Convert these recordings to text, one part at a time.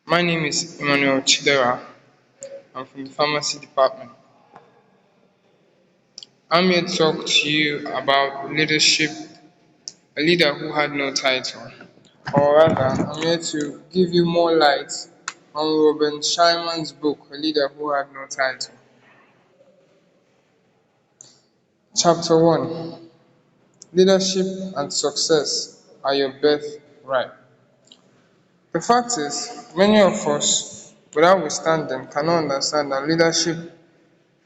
My name is Emmanuel Chidera. I'm from the pharmacy department. I'm here to talk to you about leadership, a leader who had no title. Or rather, I'm here to give you more light on Robin Scheinman's book, A Leader Who Had No Title. Chapter 1: Leadership and Success Are Your Birthright. The fact is, many of us, without withstanding, cannot understand that leadership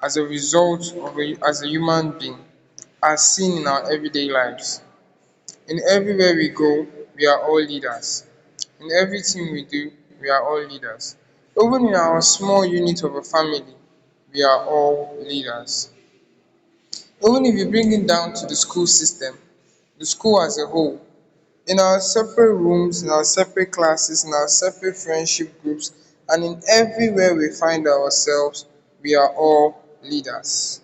as a result of as a human being as seen in our everyday lives. In everywhere we go, we are all leaders. In everything we do, we are all leaders. Even in our small unit of a family, we are all leaders. Even if you bring it down to the school system, the school as a whole, in our separate rooms, in our separate classes, in our separate friendship groups, and in everywhere we find ourselves, we are all leaders.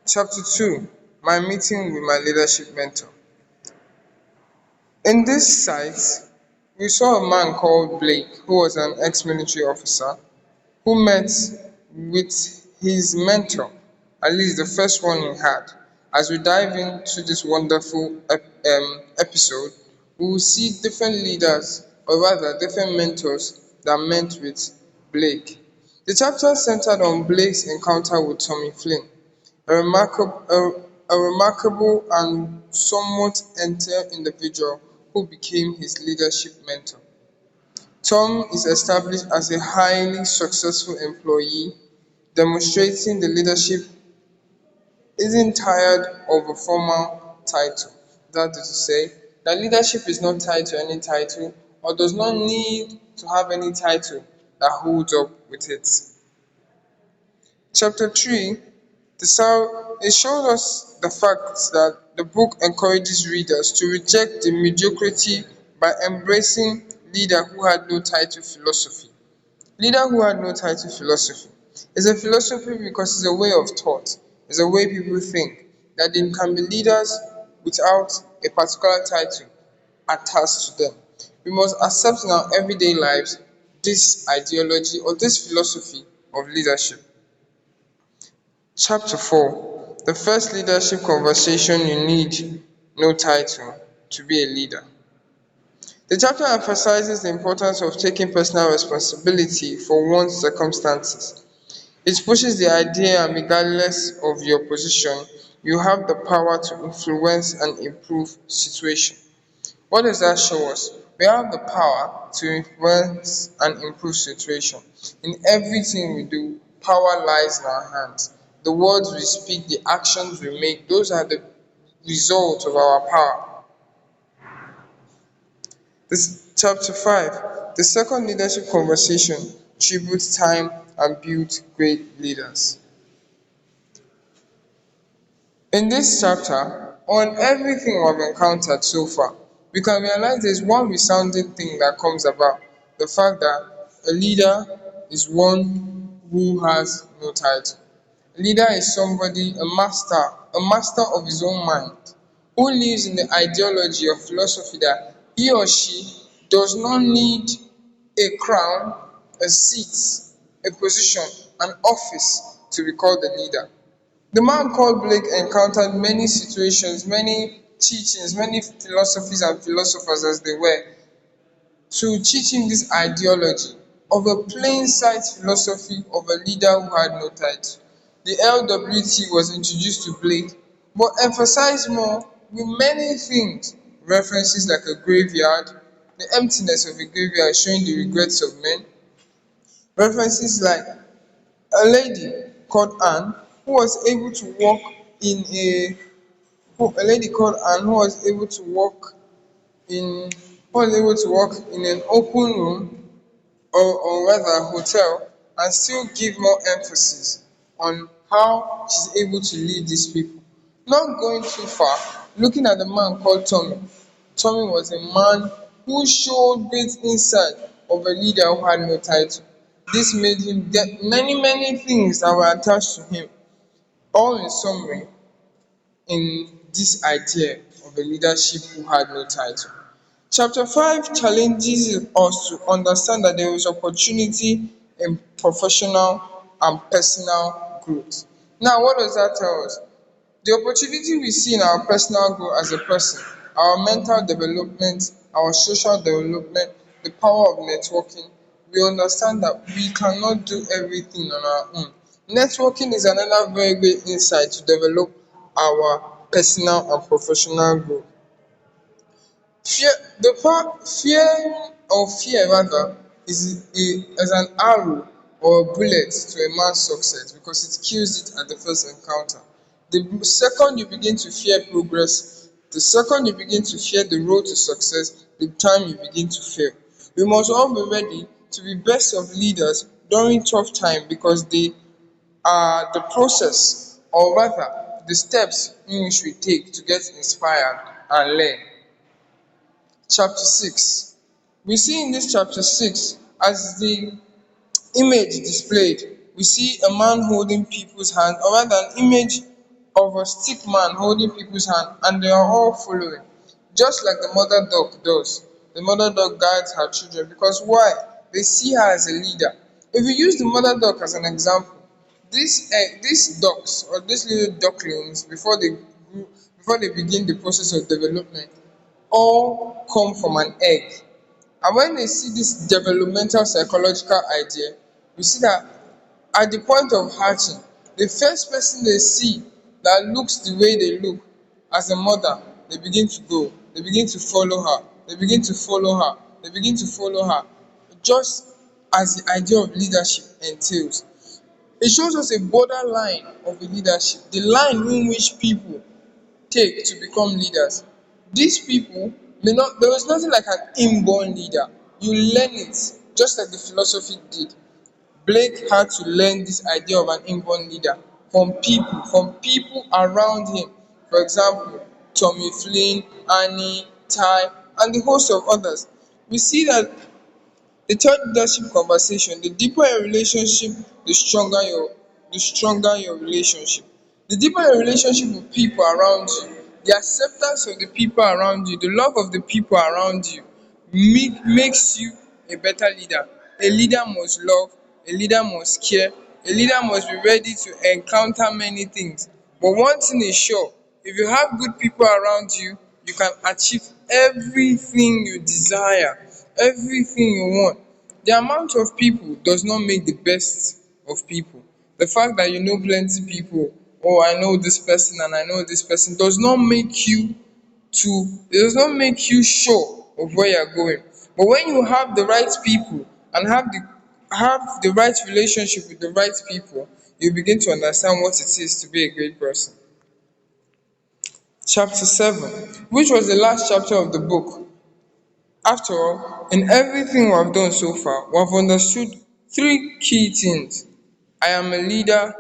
Chapter 2: My Meeting with My Leadership Mentor. In this site, we saw a man called Blake, who was an ex-military officer, who met with his mentor, at least the first one he had. As we dive into this wonderful episode, we will see different leaders, or rather different mentors that met with Blake. The chapter centered on Blake's encounter with Tommy Flynn, a remarkable and somewhat entitled individual who became his leadership mentor. Tom is established as a highly successful employee, demonstrating the leadership isn't tired of a formal title. That is to say, that leadership is not tied to any title or does not need to have any title that holds up with it. Chapter 3: it showed us the fact that the book encourages readers to reject the mediocrity by embracing leader who had no title philosophy. Leader who had no title philosophy is a philosophy because it's a way of thought, it's a way people think that they can be leaders without a particular title attached to them. We must accept in our everyday lives this ideology or this philosophy of leadership. Chapter 4: The First Leadership Conversation You Need No Title to Be a Leader. The chapter emphasizes the importance of taking personal responsibility for one's circumstances. It pushes the idea that regardless of your position, you have the power to influence and improve situations. What does that show us? We have the power to influence and improve situations. In everything we do, power lies in our hands. The words we speak, the actions we make, those are the result of our power. This chapter 5: The Second Leadership Conversation Tributes Time and Builds Great Leaders. In this chapter, on everything we've encountered so far, we can realize there's one resounding thing that comes about: the fact that a leader is one who has no title. A leader is somebody, a master of his own mind, who lives in the ideology or philosophy that he or she does not need a crown, a seat, a position, an office to be called a leader. The man called Blake encountered many situations, many teachings, many philosophies and philosophers as they were, to teach him this ideology of a plain sight philosophy of a leader who had no title. The LWT was introduced to Blake, but emphasized more with many things, references like a graveyard, the emptiness of a graveyard showing the regrets of men, references like a lady called Anne who was able to walk in a lady called Anne who was able to walk in an open room, or rather hotel, and still give more emphasis on how she's able to lead these people. Not going too far, looking at the man called Tommy. Tommy was a man who showed great insight of a leader who had no title. This made him get many, many things that were attached to him, all in summary, in this idea of a leadership who had no title. Chapter 5 challenges us to understand that there is opportunity in professional and personal growth. Now, what does that tell us? The opportunity we see in our personal growth as a person, our mental development, our social development, the power of networking, we understand that we cannot do everything on our own. Networking is another very great insight to develop our personal and professional growth. Fear the power fear rather is an arrow or a bullet to a man's success because it kills it at the first encounter. The second you begin to fear progress, the second you begin to fear the road to success, the time you begin to fail. We must all be ready to be best of leaders during tough time because they are the process, or rather the steps in which we take to get inspired and learn. Chapter 6. We see in this chapter 6, as the image displayed, we see a man holding people's hand, or rather an image of a stick man holding people's hand, and they are all following, just like the mother dog does. The mother dog guides her children because why? They see her as a leader. If you use the mother dog as an example, these ducks or these little ducklings before they begin the process of development all come from an egg. And when they see this developmental psychological idea, we see that at the point of hatching, the first person they see that looks the way they look as a mother, they begin to go, they begin to follow her, they begin to follow her, they begin to follow her, just as the idea of leadership entails. It shows us a borderline of a leadership, the line in which people take to become leaders. These people may not, there is nothing like an inborn leader. You learn it, just like the philosophy did. Blake had to learn this idea of an inborn leader from people around him. For example, Tommy Flynn, Annie, Ty, and the host of others. We see that the third leadership conversation, the deeper your relationship, the stronger your relationship. The deeper your relationship with people around you, the acceptance of the people around you, the love of the people around you makes you a better leader. A leader must love, a leader must care, a leader must be ready to encounter many things. But one thing is sure, if you have good people around you, you can achieve everything you desire, everything you want. The amount of people does not make the best of people. The fact that you know plenty people, oh, I know this person and I know this person, it does not make you sure of where you're going. But when you have the right people and have the right relationship with the right people, you begin to understand what it is to be a great person. Chapter 7, which was the last chapter of the book. After all, in everything we have done so far, we have understood three key things. I am a leader.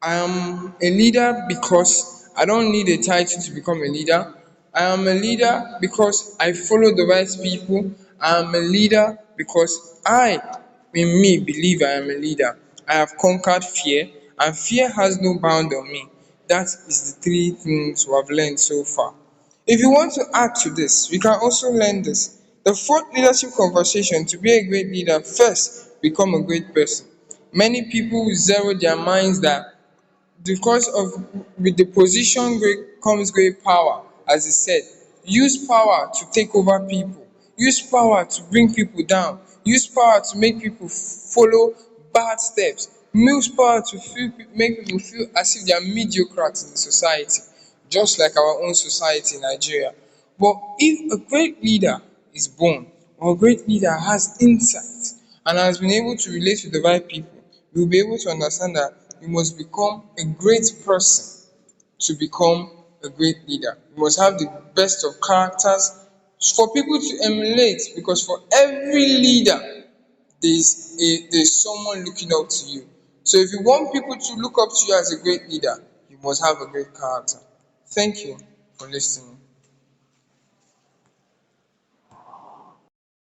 I am a leader because I don't need a title to become a leader. I am a leader because I follow the right people. I am a leader because I, in me, believe I am a leader. I have conquered fear, and fear has no bound on me. That is the three things we have learned so far. If you want to add to this, we can also learn this. The fourth leadership conversation: to be a great leader, first become a great person. Many people zero their minds that because of with the position great comes great power, as he said. Use power to take over people, use power to bring people down, use power to make people follow bad steps, use power to make people feel as if they are mediocres in the society, just like our own society in Nigeria. But if a great leader is born, or a great leader has insight and has been able to relate with the right people, you will be able to understand that you must become a great person to become a great leader. You must have the best of characters for people to emulate, because for every leader there's someone looking up to you. So if you want people to look up to you as a great leader, you must have a great character. Thank you for listening.